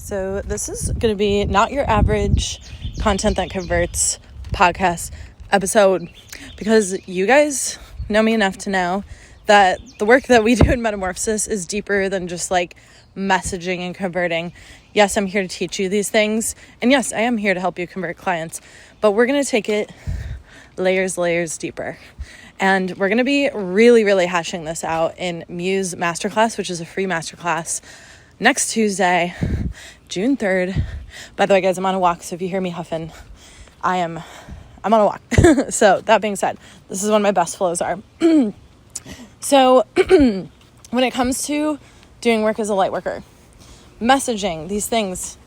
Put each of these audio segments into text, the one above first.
So this is going to be not your average content that converts podcast episode, because you guys know me enough to know that the work that we do in Metamorphosis is deeper than just like messaging and converting. Yes, I'm here to teach you these things. And yes, I am here to help you convert clients, but we're going to take it layers deeper. And we're going to be really hashing this out in Muse Masterclass, which is a free masterclass next Tuesday, June 3rd. By the way, guys, I'm on a walk. So if you hear me huffing, I'm on a walk. So that being said, this is when my best flows are. So when it comes to doing work as a light worker, messaging, these things,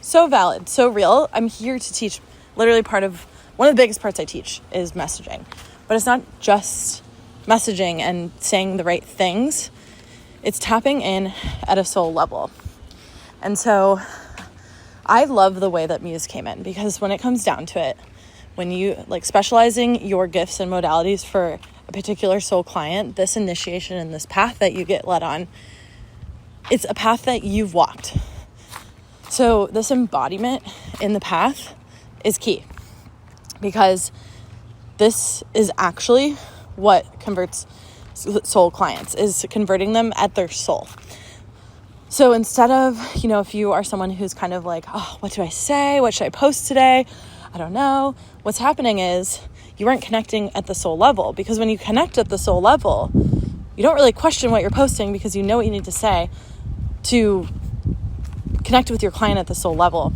so valid, so real. I'm here to teach. Literally one of the biggest parts I teach is messaging. But it's not just messaging and saying the right things. It's tapping in at a soul level. And so I love the way that Muse came in, because when it comes down to it, when you like specializing your gifts and modalities for a particular soul client, this initiation and this path that you get led on, it's a path that you've walked. So this embodiment in the path is key, because this is actually what converts soul clients, is converting them at their soul. So instead of, if you are someone who's kind of like, oh, what do I say? What should I post today? I don't know. What's happening is you aren't connecting at the soul level, because when you connect at the soul level, you don't really question what you're posting, because you know what you need to say to connect with your client at the soul level.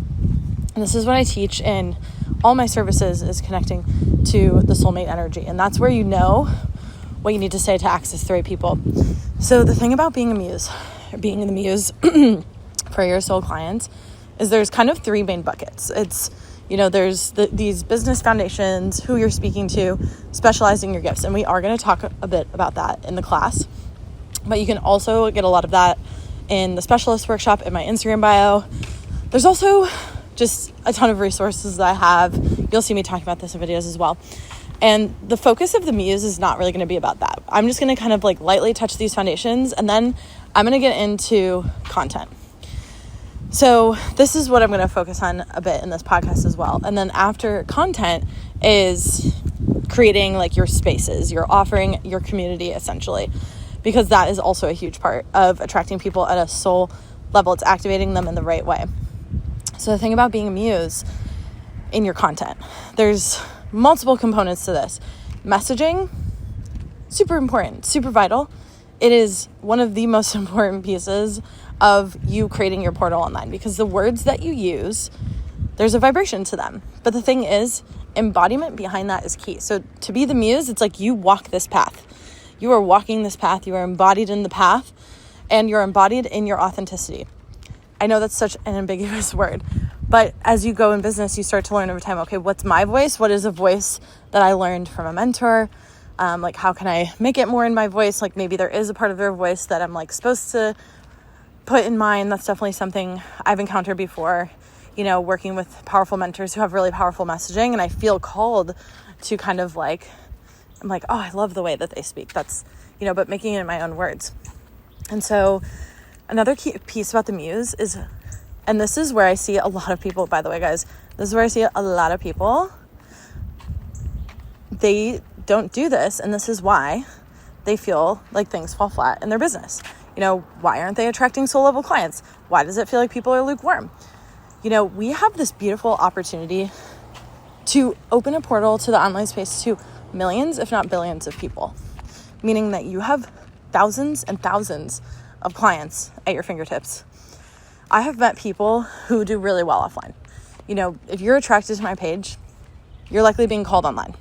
And this is what I teach in all my services, is connecting to the soulmate energy. And that's where you know what you need to say to access the right people. So the thing about being a muse, or being in the muse for your soul clients, is there's kind of three main buckets. It's, there's these business foundations, who you're speaking to, specializing your gifts. And we are going to talk a bit about that in the class. But you can also get a lot of that in the specialist workshop in my Instagram bio. There's also just a ton of resources that I have. You'll see me talking about this in videos as well. And the focus of the Muse is not really going to be about that. I'm just going to kind of like lightly touch these foundations, and then I'm going to get into content. So this is what I'm going to focus on a bit in this podcast as well. And then after content is creating like your spaces, your offering, your community essentially, because that is also a huge part of attracting people at a soul level. It's activating them in the right way. So the thing about being a muse in your content, there's multiple components to this. Messaging, super important, super vital. It is one of the most important pieces of you creating your portal online, because the words that you use, there's a vibration to them. But the thing is, embodiment behind that is key. So to be the muse, it's like you walk this path. You are walking this path. You are embodied in the path, and you're embodied in your authenticity. I know that's such an ambiguous word, but as you go in business, you start to learn over time, okay, what's my voice? What is a voice that I learned from a mentor? Like, how can I make it more in my voice? Like, maybe there is a part of their voice that I'm like supposed to put in mine. That's definitely something I've encountered before, working with powerful mentors who have really powerful messaging. And I feel called to kind of like, I'm like, oh, I love the way that they speak. That's, but making it in my own words. And so another key piece about the Muse is, and this is where I see a lot of people, by the way, guys, this is where I see a lot of people, they don't do this. And this is why they feel like things fall flat in their business. Why aren't they attracting soul level clients? Why does it feel like people are lukewarm? We have this beautiful opportunity to open a portal to the online space to millions, if not billions of people, meaning that you have thousands and thousands of clients at your fingertips. I have met people who do really well offline. If you're attracted to my page, you're likely being called online.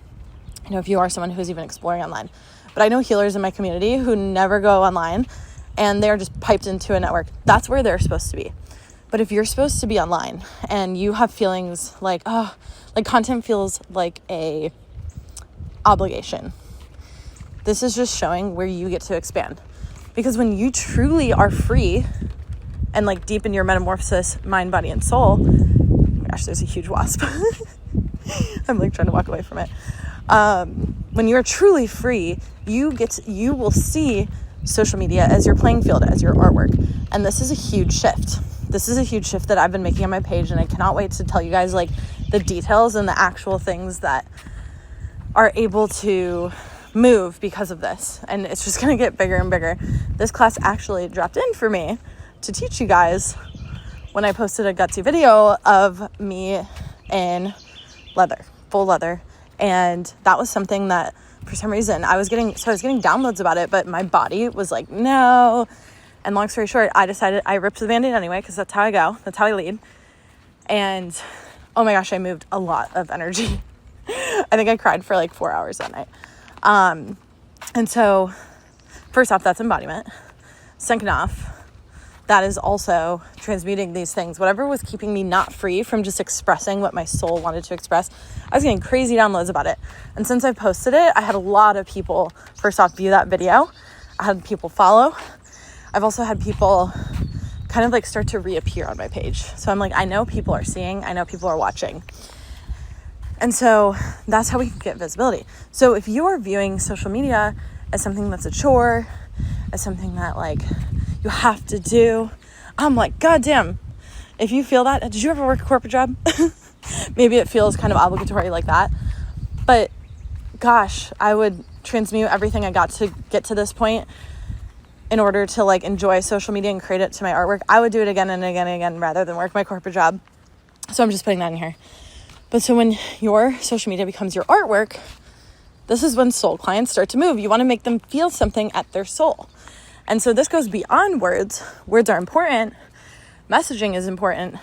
If you are someone who's even exploring online. But I know healers in my community who never go online, and they're just piped into a network. That's where they're supposed to be. But if you're supposed to be online and you have feelings like, content feels like a obligation, this is just showing where you get to expand. Because when you truly are free and like deep in your metamorphosis, mind, body, and soul, oh my gosh, there's a huge wasp. I'm like trying to walk away from it. When you're truly free, you will see social media as your playing field, as your artwork. And this is a huge shift. this is a huge shift that I've been making on my page, and I cannot wait to tell you guys like the details and the actual things that are able to move because of this. And it's just going to get bigger and bigger. This class actually dropped in for me to teach you guys when I posted a gutsy video of me in leather, full leather. And that was something that for some reason I was getting downloads about it, but my body was like, no. And long story short, I decided I ripped the Band-Aid anyway, because that's how I go. That's how I lead. And oh my gosh, I moved a lot of energy. I think I cried for like 4 hours that night. And so first off, that's embodiment. Second off, that is also transmuting these things. Whatever was keeping me not free from just expressing what my soul wanted to express, I was getting crazy downloads about it. And since I posted it, I had a lot of people, first off, view that video. I had people follow. I've also had people kind of like start to reappear on my page. So I'm like, I know people are seeing, I know people are watching. And so that's how we can get visibility. So if you're viewing social media as something that's a chore, as something that like you have to do, I'm like, goddamn, if you feel that, did you ever work a corporate job? Maybe it feels kind of obligatory like that. But gosh, I would transmute everything I got to get to this point in order to like enjoy social media and create it to my artwork. I would do it again and again and again rather than work my corporate job. So I'm just putting that in here. But so when your social media becomes your artwork, this is when soul clients start to move. You want to make them feel something at their soul. And so this goes beyond words. Words are important. Messaging is important.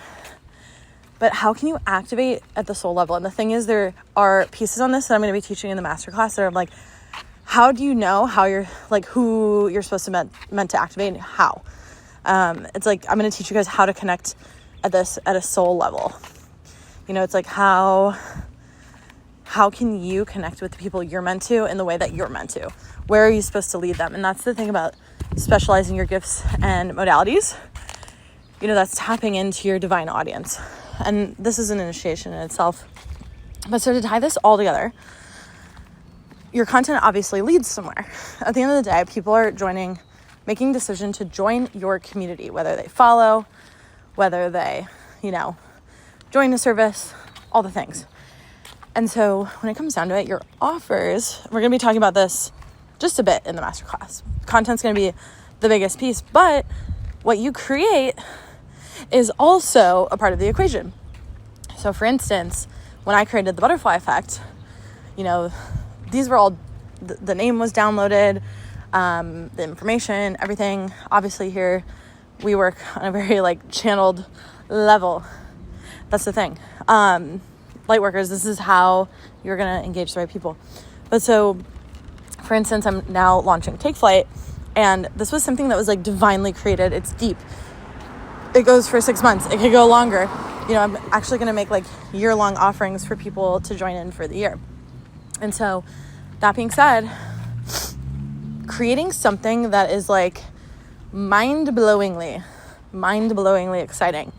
But how can you activate at the soul level? And the thing is, there are pieces on this that I'm going to be teaching in the masterclass that are like, how do you know how you're like who you're supposed to meant to activate and how? It's like I'm going to teach you guys how to connect at a soul level. You know, it's like how can you connect with the people you're meant to in the way that you're meant to? Where are you supposed to lead them? And that's the thing about specializing your gifts and modalities. You know, that's tapping into your divine audience. And this is an initiation in itself. But so to tie this all together, your content obviously leads somewhere. At the end of the day, people are making a decision to join your community, whether they follow, whether they, join the service, all the things. And so when it comes down to it, your offers, we're going to be talking about this just a bit in the masterclass. Content's going to be the biggest piece, but what you create is also a part of the equation. So for instance, when I created the butterfly effect, these were all, the name was downloaded, the information, everything. Obviously here we work on a very channeled level. That's the thing. Lightworkers, this is how you're going to engage the right people. But so, for instance, I'm now launching Take Flight, and this was something that was divinely created. It's deep. It goes for 6 months. It could go longer. I'm actually going to make year-long offerings for people to join in for the year. And so, that being said, creating something that is mind-blowingly exciting.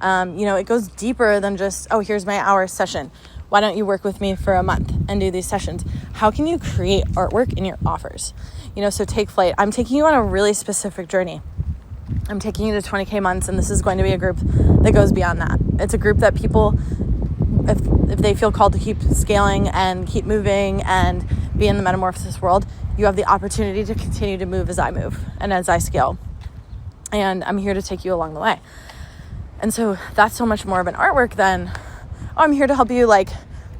It goes deeper than just, here's my hour session. Why don't you work with me for a month and do these sessions? How can you create artwork in your offers? So Take Flight, I'm taking you on a really specific journey. I'm taking you to 20K months, and this is going to be a group that goes beyond that. It's a group that people, if they feel called to keep scaling and keep moving and be in the metamorphosis world, you have the opportunity to continue to move as I move and as I scale. And I'm here to take you along the way. And so that's so much more of an artwork than, I'm here to help you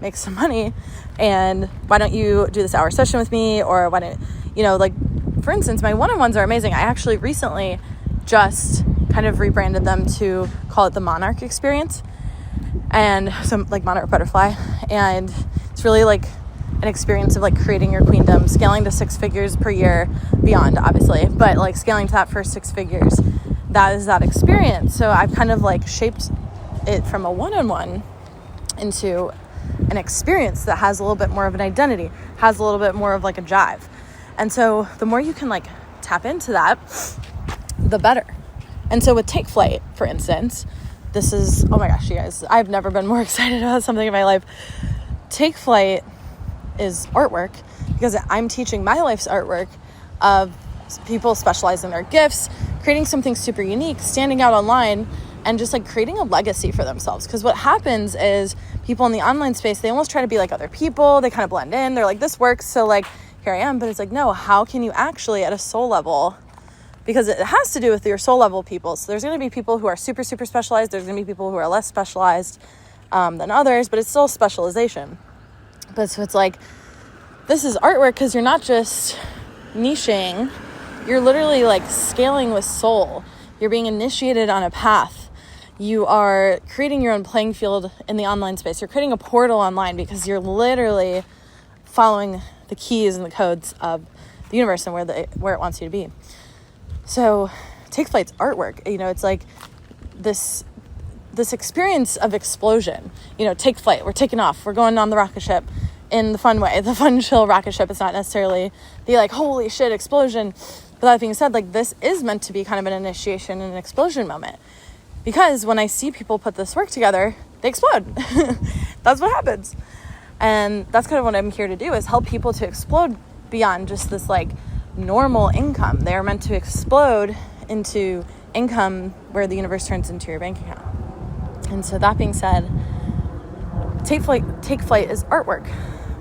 make some money, and why don't you do this hour session with me? Or why don't, for instance, my one-on-ones are amazing. I actually recently just kind of rebranded them to call it the Monarch Experience. And so Monarch Butterfly. And it's really an experience of creating your queendom, scaling to 6 figures per year, beyond obviously, but scaling to that first 6 figures. That is that experience. So I've kind of shaped it from a one-on-one into an experience that has a little bit more of an identity, has a little bit more of a jive. And so the more you can tap into that, the better. And so with Take Flight, for instance, this is, oh my gosh, you guys, I've never been more excited about something in my life. Take Flight is artwork because I'm teaching my life's artwork of people specializing in their gifts, creating something super unique, standing out online, and just like creating a legacy for themselves. Because what happens is people in the online space, they almost try to be like other people. They kind of blend in. They're like, this works, so like here I am. But it's like, no, how can you actually at a soul level, because it has to do with your soul level people. So there's going to be people who are super, super specialized. There's going to be people who are less specialized than others, but it's still specialization. But so it's like, this is artwork because you're not just niching, you're literally like scaling with soul. You're being initiated on a path. You are creating your own playing field in the online space. You're creating a portal online because you're literally following the keys and the codes of the universe and where it wants you to be. So Take Flight's artwork, you know, it's like this experience of explosion. You know, take flight, we're taking off, we're going on the rocket ship in the fun way, the fun, chill rocket ship. It's not necessarily the like, holy shit, explosion. But that being said, like, this is meant to be kind of an initiation and an explosion moment. Because when I see people put this work together, they explode. That's what happens. And that's kind of what I'm here to do, is help people to explode beyond just this like normal income. They're meant to explode into income where the universe turns into your bank account. And so that being said, Take Flight is artwork.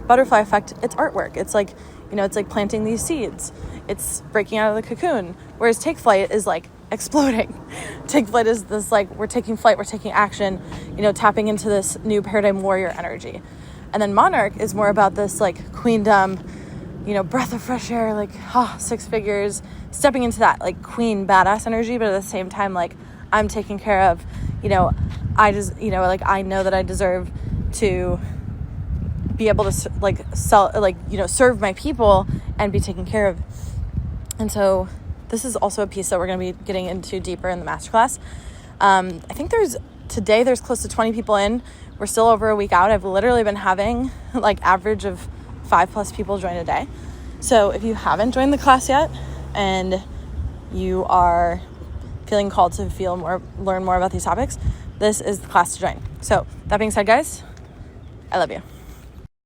Butterfly Effect, it's artwork. It's like, you know, it's like planting these seeds. It's breaking out of the cocoon. Whereas Take Flight is like exploding. Take Flight is this like, we're taking flight, we're taking action, you know, tapping into this new paradigm warrior energy. And then Monarch is more about this like queendom, you know, breath of fresh air, like 6 figures, stepping into that like queen badass energy, but at the same time, like, I'm taken care of, you know, I just, you know, like, I know that I deserve to be able to like sell, like, you know, serve my people and be taken care of. And so this is also a piece that we're going to be getting into deeper in the masterclass. I think there's close to 20 people in. We're still over a week out. I've literally been having like average of 5+ people join a day. So if you haven't joined the class yet and you are feeling called to learn more about these topics, this is the class to join. So that being said, guys, I love you.